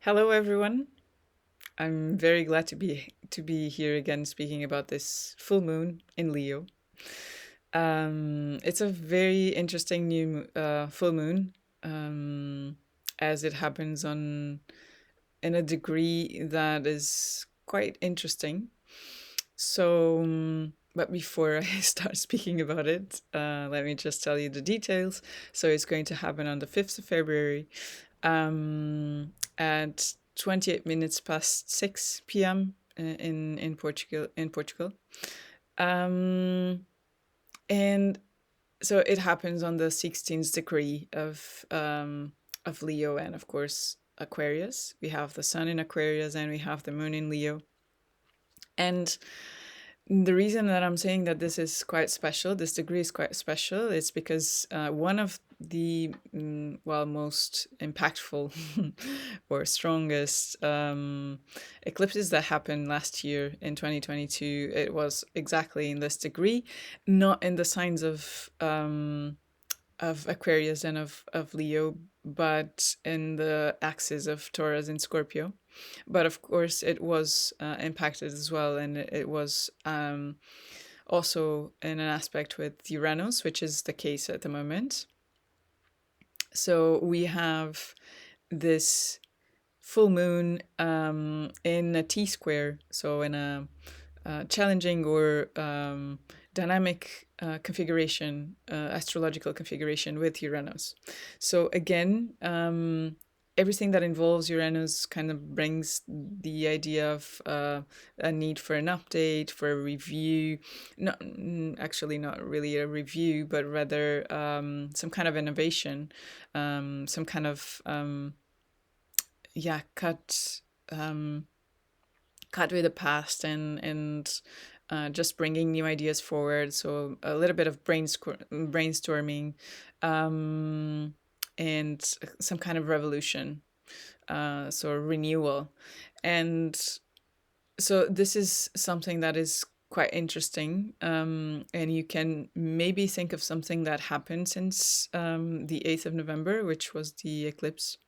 Hello, everyone. I'm very glad to be here again, speaking about this full moon in Leo. It's a very interesting full moon, um, as it happens on in a degree that is quite interesting. But before I start speaking about it, let me just tell you the details. So it's going to happen on the 5th of February, at 28 minutes past 6 p.m. In Portugal. Um, and so it happens on the 16th degree of Leo, and of course Aquarius. We have the sun in Aquarius and we have the moon in Leo. And the reason that I'm saying that this is quite special, this degree is quite special, is because one of the most impactful or strongest eclipses that happened last year in 2022, it was exactly in this degree, not in the signs of Aquarius and of Leo, but in the axis of Taurus and Scorpio. But of course, it was impacted as well, and it was also in an aspect with Uranus, which is the case at the moment. So we have this full moon in a T square, so in a challenging or dynamic configuration, astrological configuration with Uranus. So again, everything that involves Uranus kind of brings the idea of a need for an update, for a review. Not actually not really a review, but rather some kind of innovation, some kind of cut. Cut with the past and just bringing new ideas forward. So a little bit of brainstorming, um, and some kind of revolution, so renewal. And so this is something that is quite interesting. And you can maybe think of something that happened since the 8th of November, which was the eclipse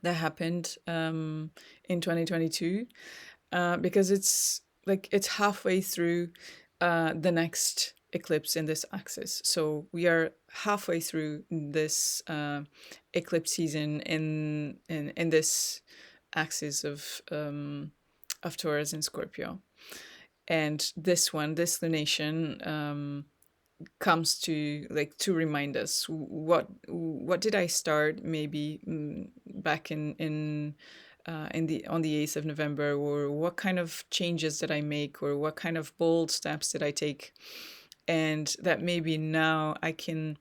that happened in 2022, because it's halfway through the next eclipse in this axis. So we are halfway through this eclipse season in this axis of Taurus and Scorpio. And this lunation, comes to remind us what did I start maybe back in the on the 8th of November, or what kind of changes did I make, or what kind of bold steps did I take, and that maybe now I can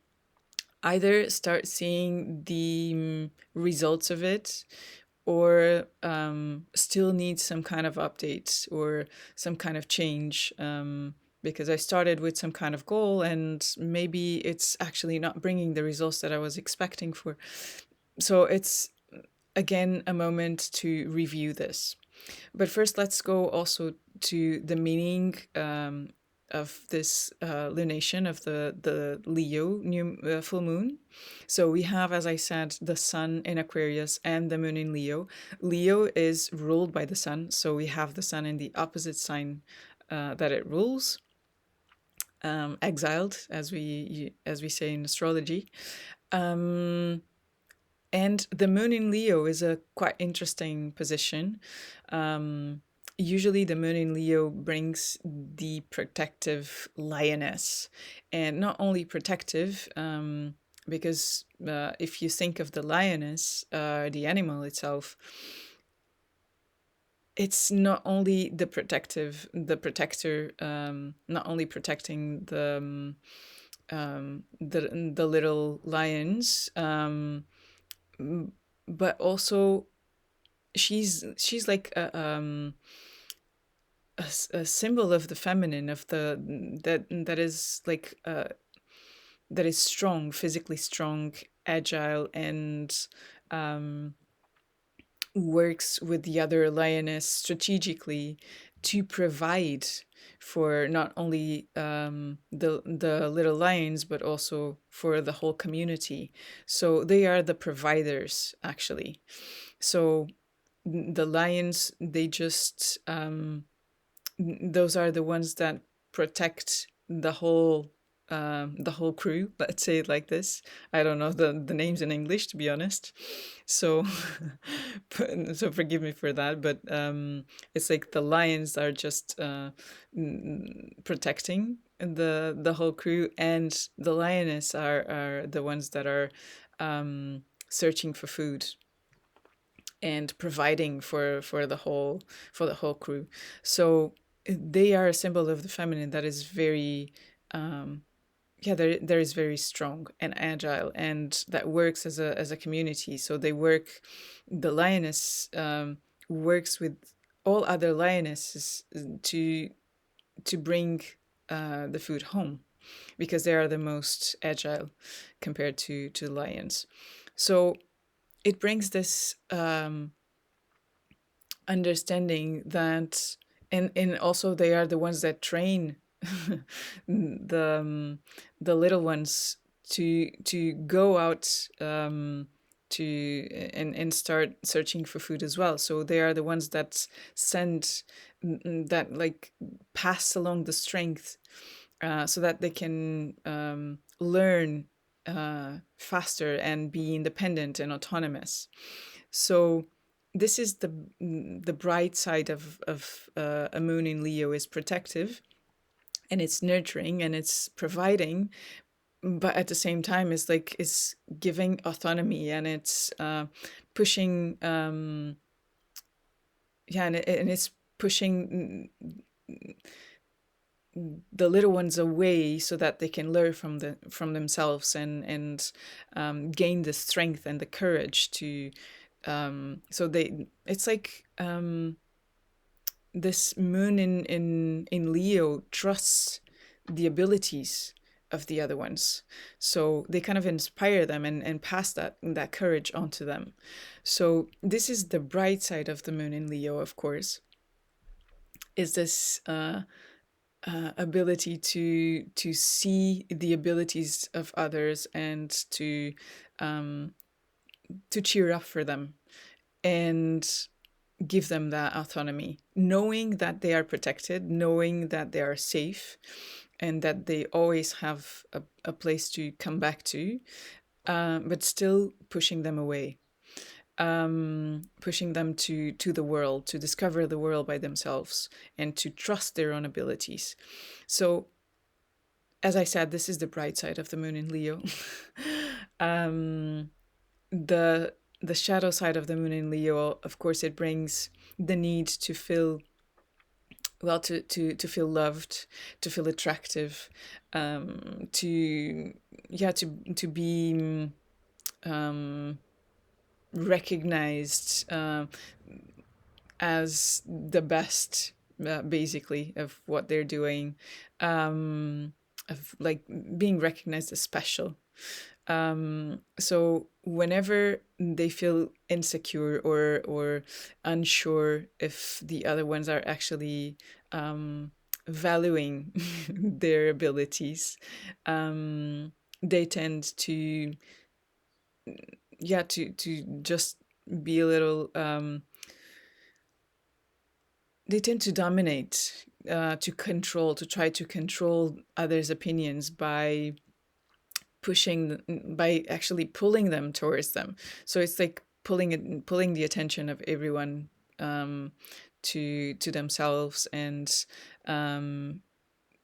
either start seeing the results of it, or still need some kind of update or some kind of change, because I started with some kind of goal and maybe it's actually not bringing the results that I was expecting for. So it's again a moment to review this. But first, let's go also to the meaning of this lunation of the Leo new full moon. So we have, as I said, the sun in Aquarius and the moon in Leo. Leo is ruled by the sun, so we have the sun in the opposite sign that it rules, exiled, as we say in astrology. Um, and the moon in Leo is a quite interesting position. Um, Usually, the moon in Leo brings the protective lioness, and not only protective, because if you think of the lioness, the animal itself, it's not only the protector, not only protecting the little lions, but also she's like a symbol of the feminine, of the that is like that is strong, physically strong, agile, and um, works with the other lioness strategically to provide for not only the little lions but also for the whole community. So they are the providers, actually. So the lions, they just those are the ones that protect the whole crew. Let's say it like this. I don't know the names in English, to be honest. So, so forgive me for that. But it's like the lions are just protecting the whole crew, and the lioness are the ones that are searching for food and providing for the whole crew. So they are a symbol of the feminine that is very um, yeah, there is very strong and agile, and that works as a community. So they work. The lioness works with all other lionesses to bring the food home, because they are the most agile compared to lions. So it brings this understanding that, and also they are the ones that train the little ones to go out to and start searching for food as well. So they are the ones that send that like pass along the strength, so that they can learn faster and be independent and autonomous. So this is the bright side of a moon in Leo, is protective, and it's nurturing, and it's providing, but at the same time it's like it's giving autonomy, and it's pushing yeah, and it's pushing the little ones away so that they can learn from themselves, and gain the strength and the courage to so they it's like this moon in Leo trusts the abilities of the other ones. So they kind of inspire them and pass that courage onto them. So this is the bright side of the moon in Leo, of course, is this ability to see the abilities of others, and to cheer up for them, and give them that autonomy, knowing that they are protected, knowing that they are safe, and that they always have a place to come back to, but still pushing them away, pushing them to the world, to discover the world by themselves, and to trust their own abilities. So, as I said, this is the bright side of the moon in Leo. um, the the shadow side of the moon in Leo, of course, it brings the need to feel well, to feel loved, to feel attractive, to yeah, to be um, recognized as the best, basically, of what they're doing, of like being recognized as special. So whenever they feel insecure or unsure if the other ones are actually valuing their abilities, they tend to to just be a little they tend to dominate, to control, to try to control others' opinions by by actually pulling them towards them. So it's like pulling the attention of everyone to themselves, and um,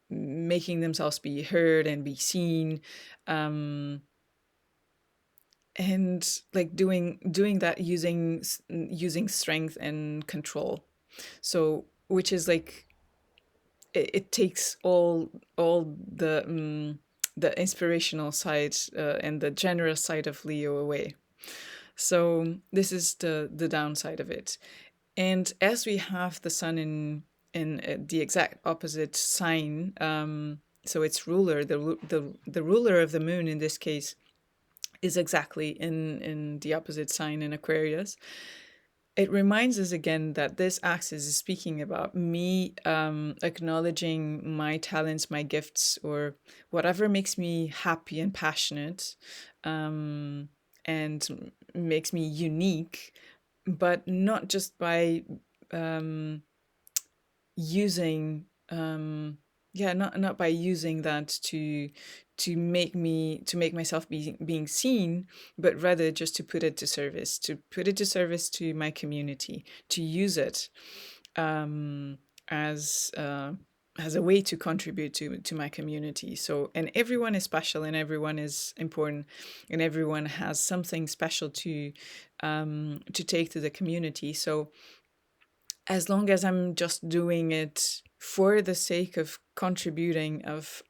making themselves be heard and be seen, um, and like doing that using strength and control. So which is like it takes all the inspirational side and the generous side of Leo away. So this is the downside of it. And as we have the sun in the exact opposite sign, so its ruler, the ruler of the moon in this case, is exactly in the opposite sign in Aquarius. It reminds us again that this axis is speaking about me acknowledging my talents, my gifts, or whatever makes me happy and passionate, and makes me unique, but not just by um, using not by using that to make myself being seen, but rather just to put it to service to my community, to use it um, as as a way to contribute to my community. So, and everyone is special, and everyone is important, and everyone has something special to take to the community. So, as long as I'm just doing it for the sake of contributing, of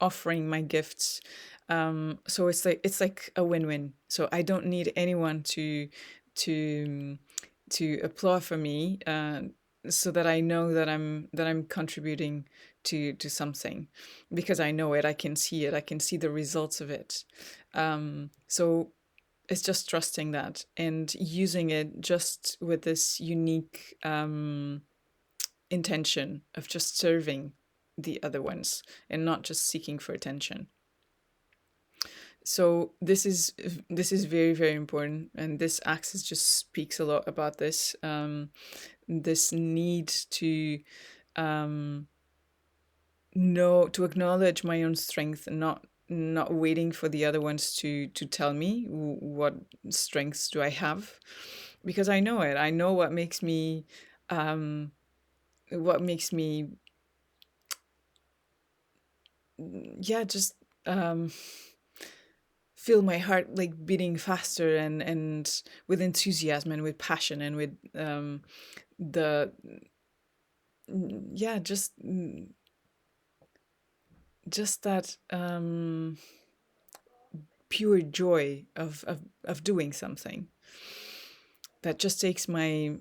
offering my gifts, so it's like a win-win. So I don't need anyone to to applaud for me, so that I know that I'm contributing to something, because I know it, I can see it, I can see the results of it. So it's just trusting that and using it just with this unique intention of just serving the other ones and not just seeking for attention. So this is very, very important, and this axis just speaks a lot about this, this need to um, know, to acknowledge my own strength, and not waiting for the other ones to tell me what strengths do I have, because I know it. I know um, what makes me, yeah, just um, feel my heart like beating faster, and with enthusiasm and with passion and with the yeah, just that pure joy of doing something that just takes my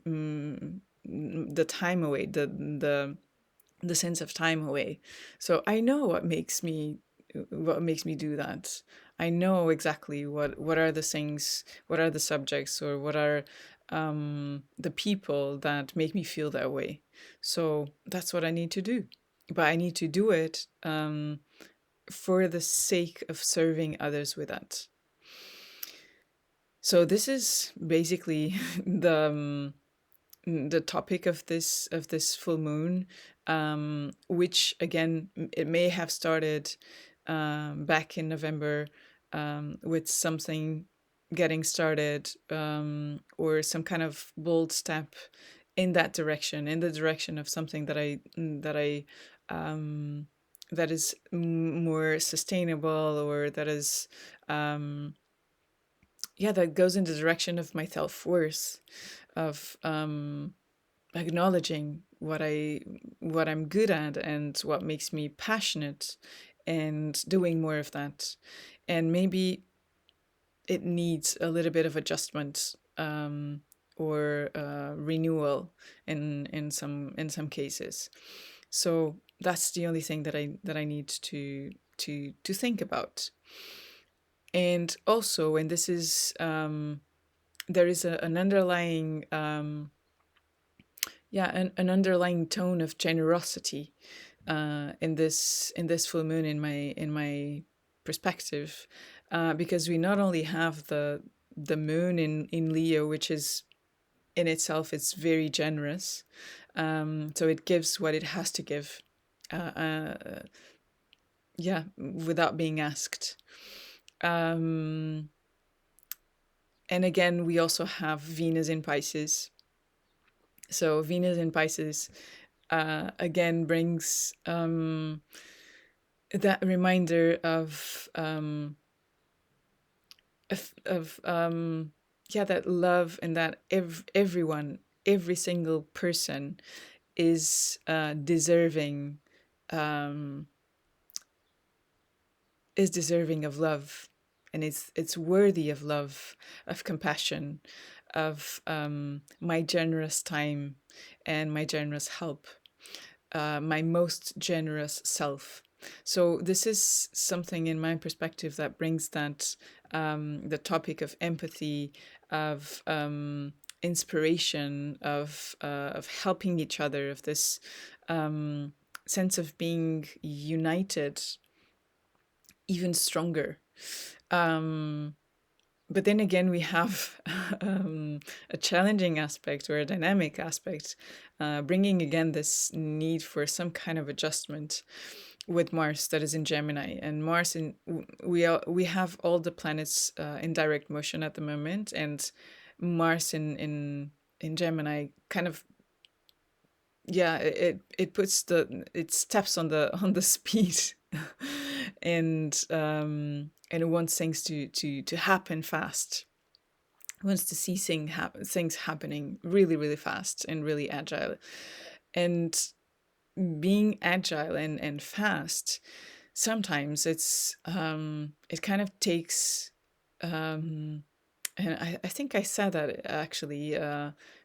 the time away, the sense of time away. So I know what makes me do that. I know exactly what are the things, what are the subjects, or what are the people that make me feel that way. So that's what I need to do. But I need to do it for the sake of serving others with that. So this is basically the topic of this full moon, which again it may have started back in November, with something getting started, or some kind of bold step in that direction, in the direction of something um, that is more sustainable, or that is yeah, that goes in the direction of my self-worth, of acknowledging what I'm good at and what makes me passionate, and doing more of that. And maybe it needs a little bit of adjustment, or renewal in some cases. So that's the only thing that I need to think about. And also, and this is there is an underlying an underlying tone of generosity in this full moon, in my perspective, because we not only have the moon in Leo, which is in itself, it's very generous, so it gives what it has to give, uh, uh, yeah, without being asked. Um, and again, we also have Venus in Pisces. So Venus in Pisces again brings that reminder of yeah, that love, and that everyone, every single person um, is deserving of love, and it's worthy of love, of compassion, of my generous time and my generous help, my most generous self. So this is something in my perspective that brings that the topic of empathy, of inspiration, of helping each other, of this sense of being united even stronger. Um, but then again, we have a challenging aspect or a dynamic aspect, bringing again this need for some kind of adjustment with Mars that is in Gemini. And Mars in we have all the planets in direct motion at the moment, and Mars in Gemini kind of, yeah, it puts the it steps on the speed, and it wants things to happen fast. It wants to see things happening really really fast and really agile. And being agile and fast, sometimes it kind of takes, and I think I said that actually,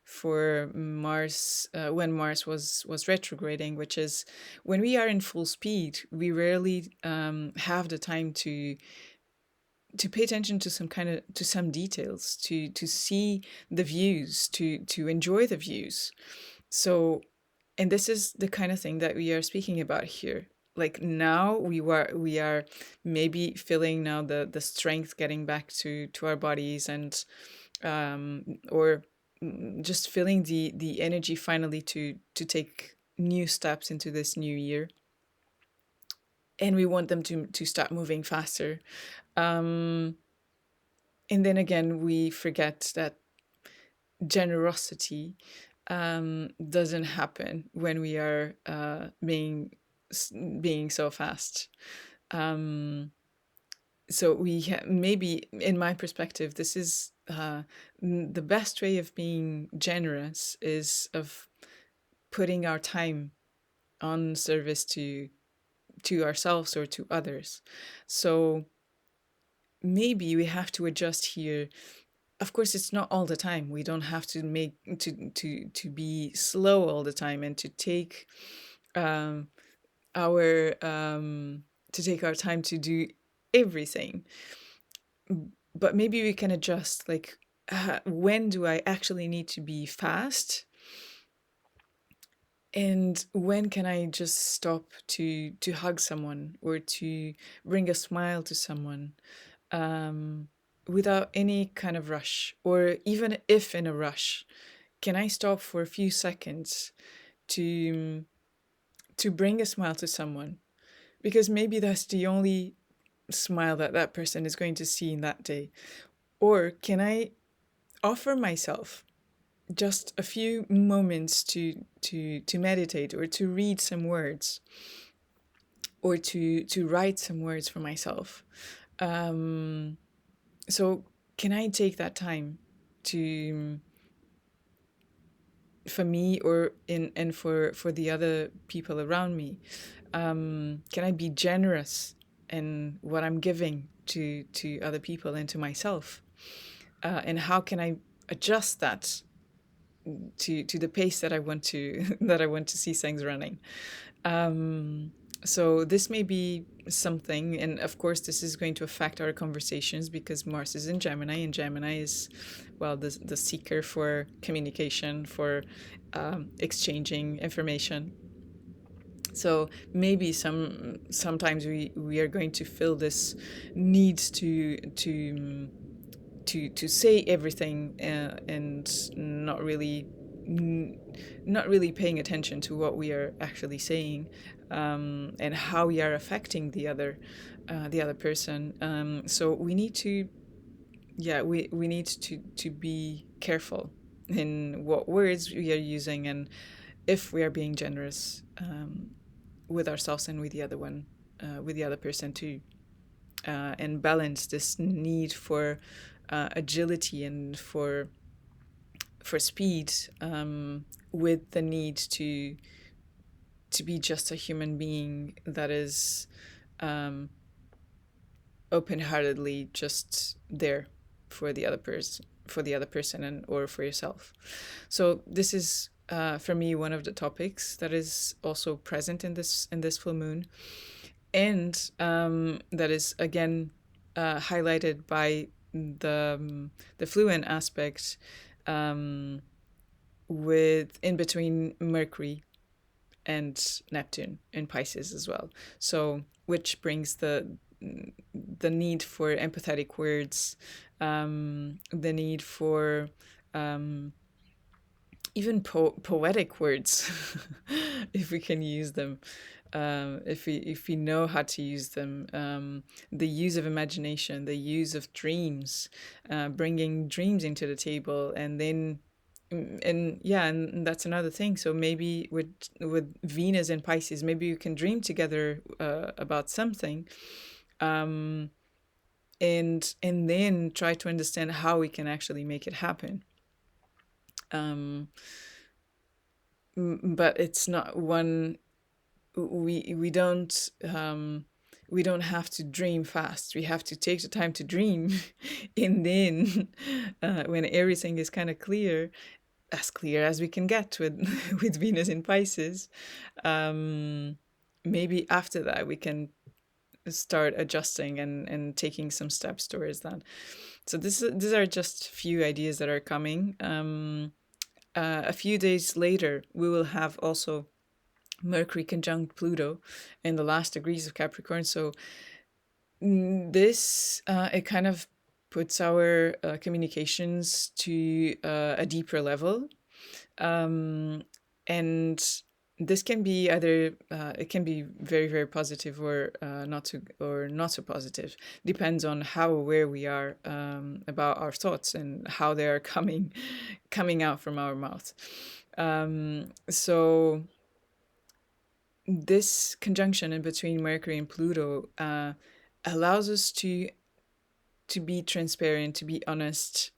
for Mars, when Mars was retrograding, which is when we are in full speed, we rarely have the time to pay attention to some details, to see the views, to enjoy the views. So, and this is the kind of thing that we are speaking about here. Like now we are maybe feeling now the strength getting back to our bodies, and or just feeling the energy finally to take new steps into this new year. And we want them to start moving faster. um and then again, we forget that generosity doesn't happen when we are being so fast. Um, so maybe, in my perspective, this is the best way of being generous is of putting our time on service to ourselves or to others. So maybe we have to adjust here. Of course, it's not all the time. We don't have to make to be slow all the time, and um, our to take our time to do everything. But maybe we can adjust, like, when do I actually need to be fast, and when can I just stop to hug someone or to bring a smile to someone, um, without any kind of rush. Or even if in a rush, can I stop for a few seconds to to bring a smile to someone? Because maybe that's the only smile that that person is going to see in that day. Or can I offer myself just a few moments to meditate, or to read some words, or to write some words for myself? Um, so can I take that time to, for me, or in and for the other people around me? Can I be generous in what I'm giving to other people and to myself? And how can I adjust that to the pace that I want to that I want to see things running? Um, so this may be something, and of course, this is going to affect our conversations because Mars is in Gemini, and Gemini is, well, the seeker for communication, for exchanging information. So maybe sometimes we are going to feel this need to say everything, and not really paying attention to what we are actually saying, and how we are affecting the other person. So we need to, yeah, we need to be careful in what words we are using, and if we are being generous, with ourselves and with the other one, with the other person too, and balance this need for agility and for speed, with the need to be just a human being that is, um, open-heartedly just there for the other person, and or for yourself. So this is, for me, one of the topics that is also present in this full moon, and that is again highlighted by the fluent aspect, um, with in between Mercury and Neptune in Pisces as well. So which brings the need for empathetic words, the need for um, even poetic words, if we can use them, if we know how to use them, the use of imagination, the use of dreams, bringing dreams into the table, and then and yeah, and that's another thing. So maybe with Venus and Pisces, maybe you can dream together about something, um, and then try to understand how we can actually make it happen. Um, but it's not one we don't we don't have to dream fast. We have to take the time to dream, and then when everything is kind of clear as we can get with with Venus in Pisces, um, maybe after that we can start adjusting and taking some steps towards that. So these are just few ideas that are coming. A few days later, we will have also Mercury conjunct Pluto in the last degrees of Capricorn. So this it kind of puts our communications to a deeper level, and this can be either it can be very very positive or not so positive. Depends on how aware we are about our thoughts and how they are coming out from our mouth. So this conjunction in between Mercury and Pluto allows us to be transparent, to be honest,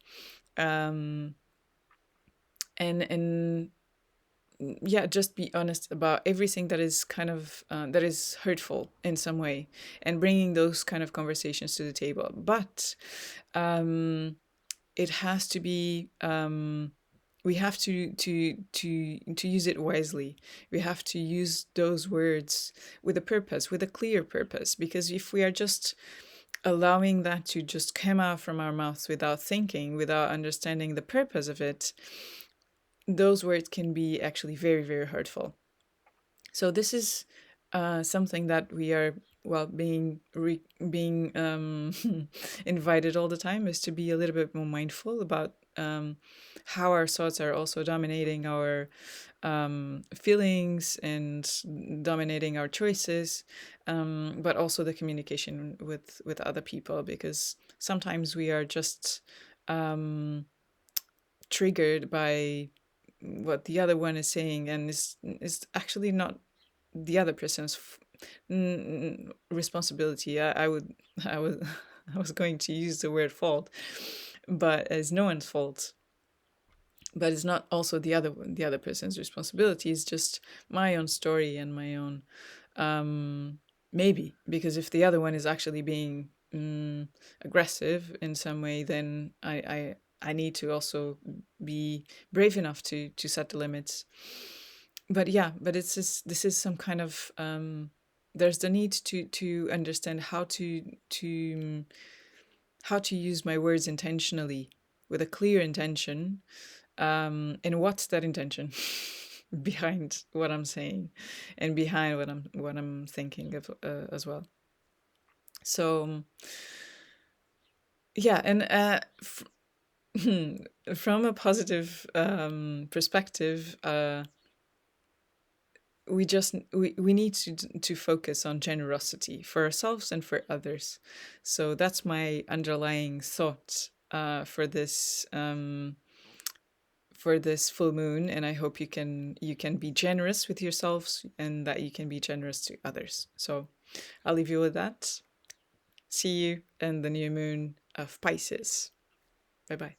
um, and yeah, just be honest about everything that is kind of that is hurtful in some way, and bringing those kind of conversations to the table. But it has to be we have to use it wisely. We have to use those words with a purpose, with a clear purpose, because if we are just allowing that to just come out from our mouths without thinking, without understanding the purpose of it, those words can be actually very very hurtful. So this is something that we are well being invited all the time, is to be a little bit more mindful about how our thoughts are also dominating our feelings and dominating our choices, but also the communication with other people, because sometimes we are just triggered by what the other one is saying, and is actually not the other person's responsibility. I would I was going to use the word fault, but it's no one's fault. But it's not also the other person's responsibility. It's just my own story and my own maybe, because if the other one is actually being aggressive in some way, then I need to also be brave enough to set the limits. But yeah, but it's just, this is some kind of there's the need to understand how to use my words intentionally, with a clear intention, and what's that intention behind what I'm saying, and behind what I'm thinking of as well. So yeah, and from a positive perspective, we need to focus on generosity for ourselves and for others. So that's my underlying thought for this full moon, and I hope you can be generous with yourselves, and that you can be generous to others. So I'll leave you with that. See you in the new moon of Pisces. Bye bye.